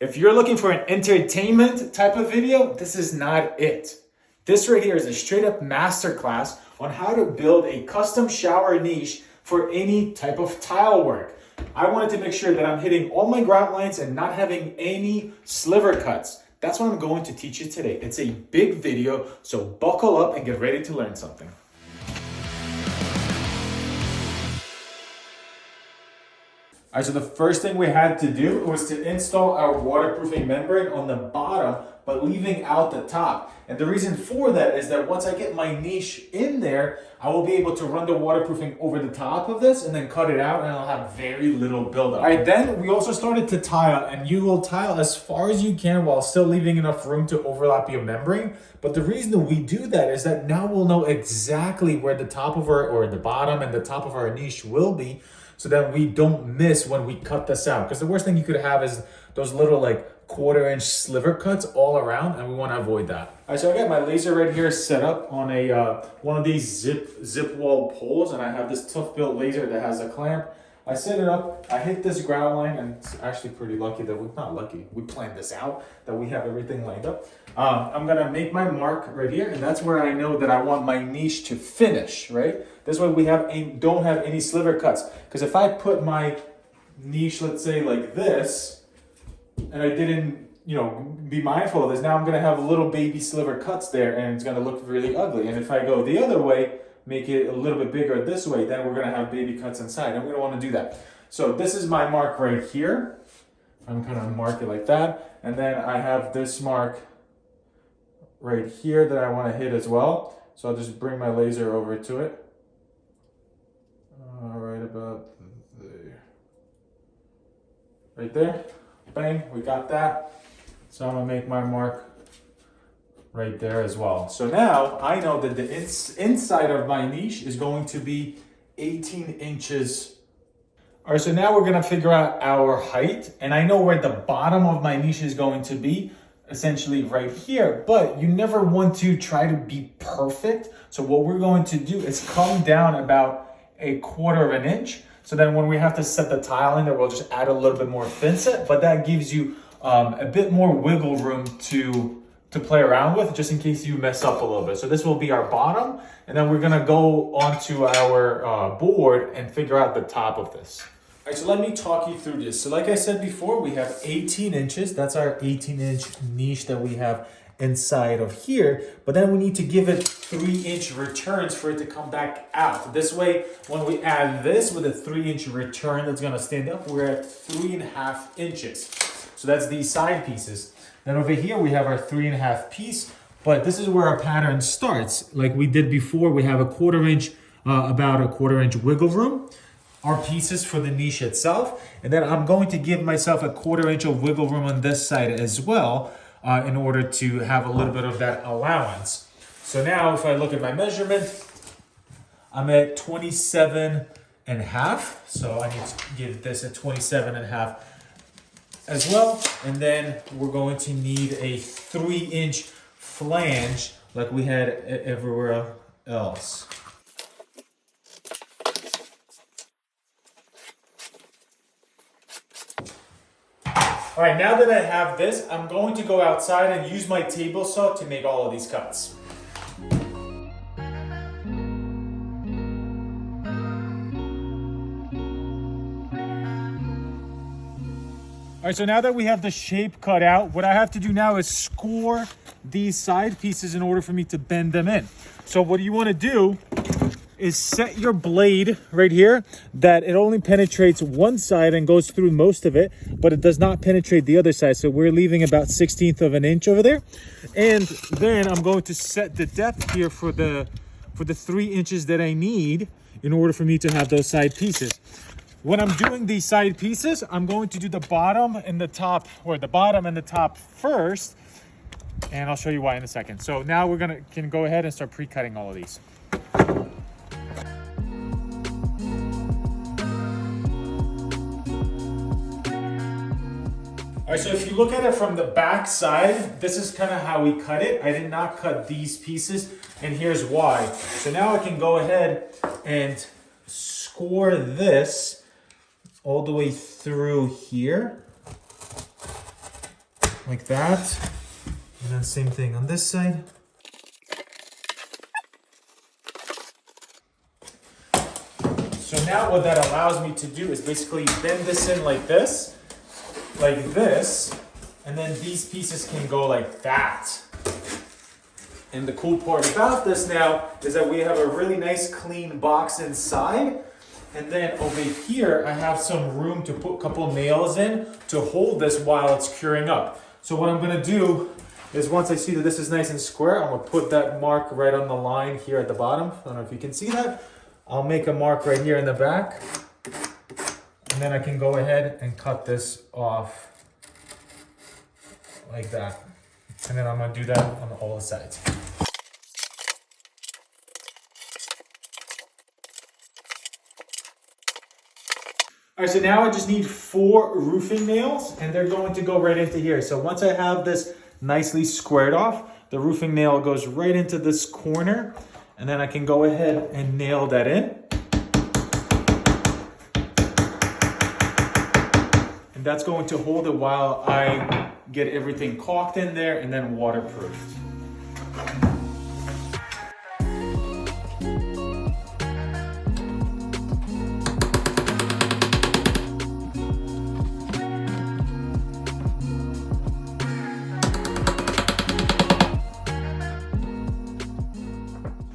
If you're looking for an entertainment type of video, this is not it. This right here is a straight up masterclass on how to build a custom shower niche for any type of tile work. I wanted to make sure that I'm hitting all my grout lines and not having any sliver cuts. That's what I'm going to teach you today. It's a big video, so buckle up and get ready to learn something. All right, so the first thing we had to do was to install our waterproofing membrane on the bottom, but leaving out the top. And the reason for that is that once I get my niche in there, I will be able to run the waterproofing over the top of this and then cut it out, and I'll have very little buildup. All right, then we also started to tile, and you will tile as far as you can while still leaving enough room to overlap your membrane. But the reason that we do that is that now we'll know exactly where the top of our, or the bottom and the top of our niche will be, so that we don't miss when we cut this out. Because the worst thing you could have is those little like 1/4 inch sliver cuts all around, and we want to avoid that. All right, so I got my laser right here set up on a one of these zip wall poles, and I have this tough built laser that has a clamp. I set it up, I hit this grout line, and it's actually pretty lucky that we planned this out, that we have everything lined up. I'm gonna make my mark right here, and that's where I know that I want my niche to finish, right? This way we don't have any sliver cuts. Because if I put my niche, let's say like this, and I didn't, be mindful of this, now I'm gonna have little baby sliver cuts there, and it's gonna look really ugly. And if I go the other way, make it a little bit bigger this way, then we're gonna have baby cuts inside, and we don't wanna do that. So this is my mark right here. I'm gonna mark it like that. And then I have this mark right here that I wanna hit as well. So I'll just bring my laser over to it. Right about there. Right there. Bang, we got that. So I'm gonna make my mark right there as well. So now I know that the inside of my niche is going to be 18 inches. All right, so now we're gonna figure out our height, and I know where the bottom of my niche is going to be, essentially right here, but you never want to try to be perfect. So what we're going to do is come down about 1/4 inch. So then when we have to set the tile in there, we'll just add a little bit more thin set, but that gives you a bit more wiggle room to play around with, just in case you mess up a little bit. So this will be our bottom, and then we're gonna go onto our board and figure out the top of this. All right, so let me talk you through this. So like I said before, we have 18 inches. That's our 18-inch niche that we have inside of here, but then we need to give it 3-inch returns for it to come back out. This way, when we add this with a 3-inch return that's gonna stand up, we're at 3.5 inches. So that's these side pieces. Then over here, we have our 3.5 piece, but this is where our pattern starts. Like we did before, we have a 1/4 inch, about a 1/4 inch wiggle room, our pieces for the niche itself. And then I'm going to give myself a 1/4 inch of wiggle room on this side as well, in order to have a little bit of that allowance. So now if I look at my measurement, I'm at 27.5. So I need to give this a 27.5 as well. And then we're going to need a 3-inch flange like we had everywhere else. All right, now that I have this, I'm going to go outside and use my table saw to make all of these cuts. All right, so now that we have the shape cut out, what I have to do now is score these side pieces in order for me to bend them in. So what you want to do is set your blade right here that it only penetrates one side and goes through most of it, but it does not penetrate the other side. So we're leaving about 1/16 of an inch over there. And then I'm going to set the depth here for the 3 inches that I need in order for me to have those side pieces. When I'm doing these side pieces, I'm going to do the bottom and the top, or the bottom and the top first, and I'll show you why in a second. So now we're can go ahead and start pre-cutting all of these. All right, so if you look at it from the back side, this is kind of how we cut it. I did not cut these pieces, and here's why. So now I can go ahead and score this all the way through here. like that. And then same thing on this side. So now what that allows me to do is basically bend this in like this, and then these pieces can go like that. And the cool part about this now is that we have a really nice clean box inside. And then over here, I have some room to put a couple nails in to hold this while it's curing up. So what I'm gonna do is once I see that this is nice and square, I'm gonna put that mark right on the line here at the bottom. I don't know if you can see that. I'll make a mark right here in the back. And then I can go ahead and cut this off like that. And then I'm gonna do that on all the sides. All right, so now I just need 4 roofing nails and they're going to go right into here. So once I have this nicely squared off, the roofing nail goes right into this corner and then I can go ahead and nail that in. And that's going to hold it while I get everything caulked in there and then waterproofed.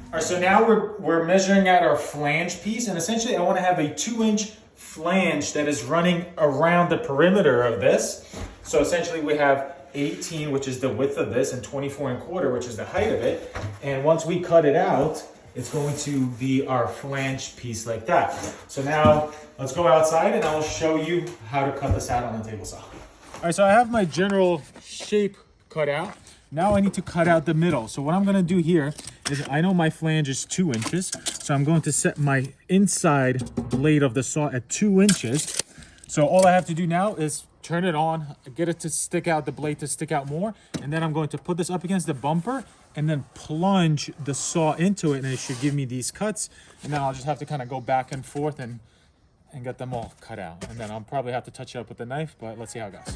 All right, so now we're measuring out our flange piece, and essentially I want to have a 2-inch flange that is running around the perimeter of this. So essentially we have 18, which is the width of this, and 24 1/4, which is the height of it. And once we cut it out, it's going to be our flange piece like that. So now let's go outside and I'll show you how to cut this out on the table saw. All right, so I have my general shape cut out. Now I need to cut out the middle. So what I'm gonna do here is, I know my flange is 2 inches, so I'm going to set my inside blade of the saw at 2 inches. So all I have to do now is turn it on, get it to stick out, the blade to stick out more, and then I'm going to put this up against the bumper and then plunge the saw into it, and it should give me these cuts. And then I'll just have to kind of go back and forth and get them all cut out. And then I'll probably have to touch it up with the knife, but let's see how it goes.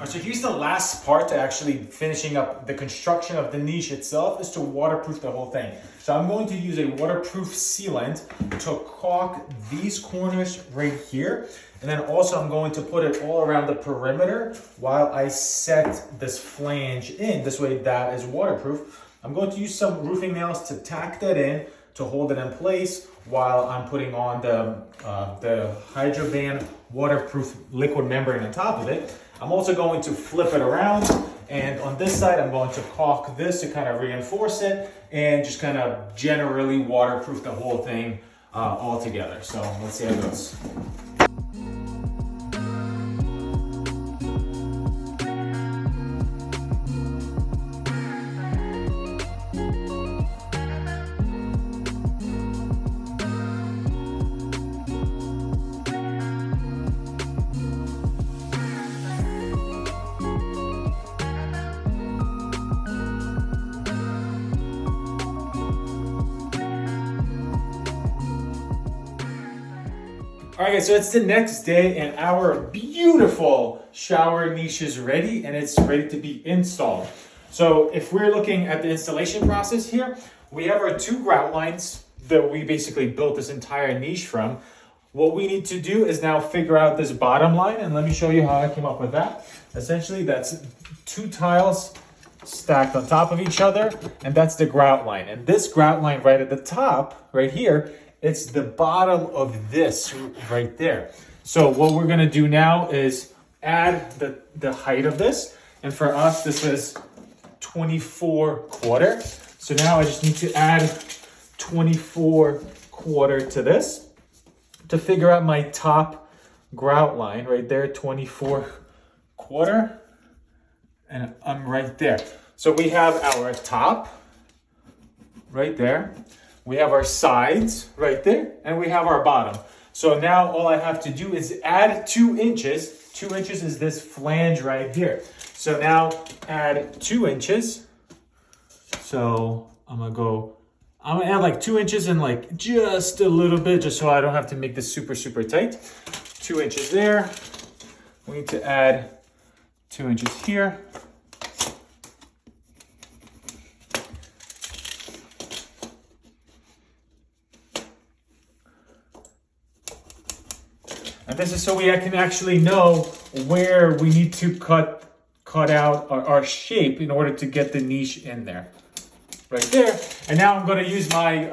So here's the last part to actually finishing up the construction of the niche itself, is to waterproof the whole thing. So I'm going to use a waterproof sealant to caulk these corners right here. And then also I'm going to put it all around the perimeter while I set this flange in. This way that is waterproof. I'm going to use some roofing nails to tack that in to hold it in place while I'm putting on the Hydroban waterproof liquid membrane on top of it. I'm also going to flip it around, and on this side I'm going to caulk this to kind of reinforce it and just kind of generally waterproof the whole thing all together. So let's see how it goes. All right, guys, so it's the next day and our beautiful shower niche is ready and it's ready to be installed. So if we're looking at the installation process here, we have our 2 grout lines that we basically built this entire niche from. What we need to do is now figure out this bottom line, and let me show you how I came up with that. Essentially, that's 2 tiles stacked on top of each other, and that's the grout line. And this grout line right at the top, right here, it's the bottom of this right there. So what we're gonna do now is add the height of this. And for us, this is 24 1/4. So now I just need to add 24 1/4 to this to figure out my top grout line right there, 24 1/4. And I'm right there. So we have our top right there. We have our sides right there, and we have our bottom. So now all I have to do is add 2 inches 2 inches is this flange right here. So now add 2 inches. So I'm gonna add like 2 inches and like just a little bit, just so I don't have to make this super, super tight. 2 inches there. We need to add 2 inches here. And this is so we can actually know where we need to cut out our shape in order to get the niche in there. Right there. And now I'm going to use my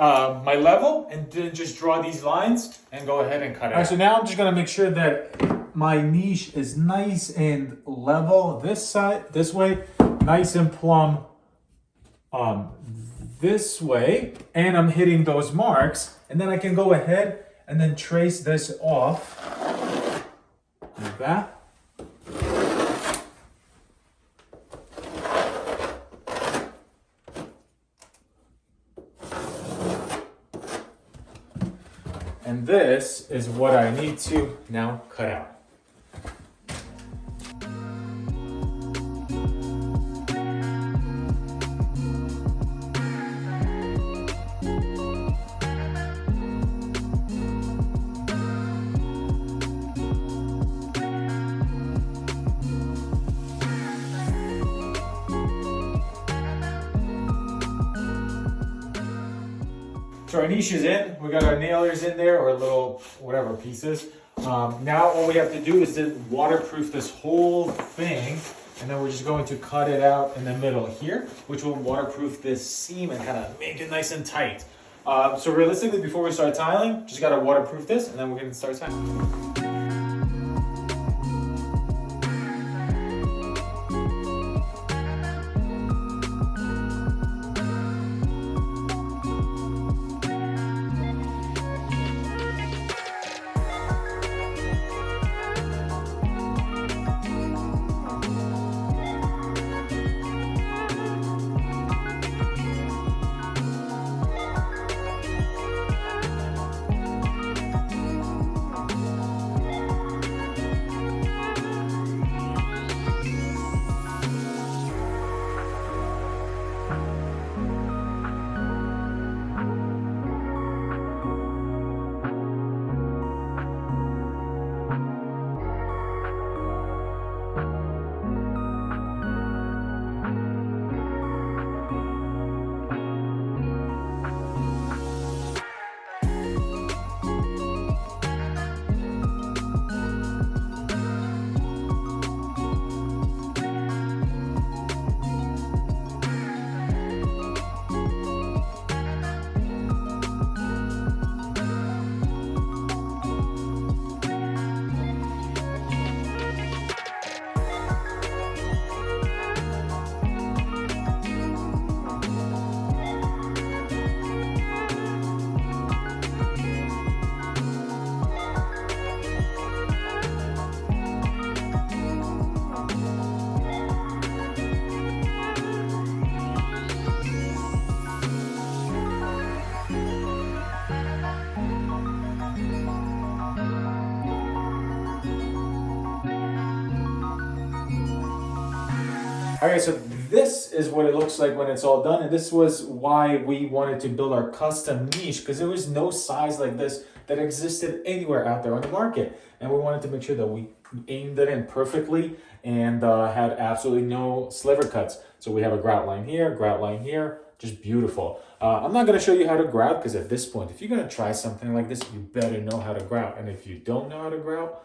my level and then just draw these lines and go ahead and cut it. All right, so now I'm just going to make sure that my niche is nice and level this side, this way, nice and plumb this way, and I'm hitting those marks, and then I can go ahead and then trace this off like that. And this is what I need to now cut out. So our niche is in, we got our nailers in there, or little whatever pieces. Now all we have to do is to waterproof this whole thing, and then we're just going to cut it out in the middle here, which will waterproof this seam and kind of make it nice and tight. So realistically, before we start tiling, just gotta waterproof this, and then we're gonna start tiling. Alright, so this is what it looks like when it's all done, and this was why we wanted to build our custom niche, because there was no size like this that existed anywhere out there on the market, and we wanted to make sure that we aimed it in perfectly and had absolutely no sliver cuts. So we have a grout line here, just beautiful. I'm not going to show you how to grout, because at this point, if you're going to try something like this, you better know how to grout, and if you don't know how to grout,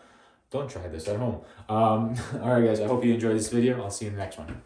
don't try this at home. All right, guys, I hope you enjoyed this video. I'll see you in the next one.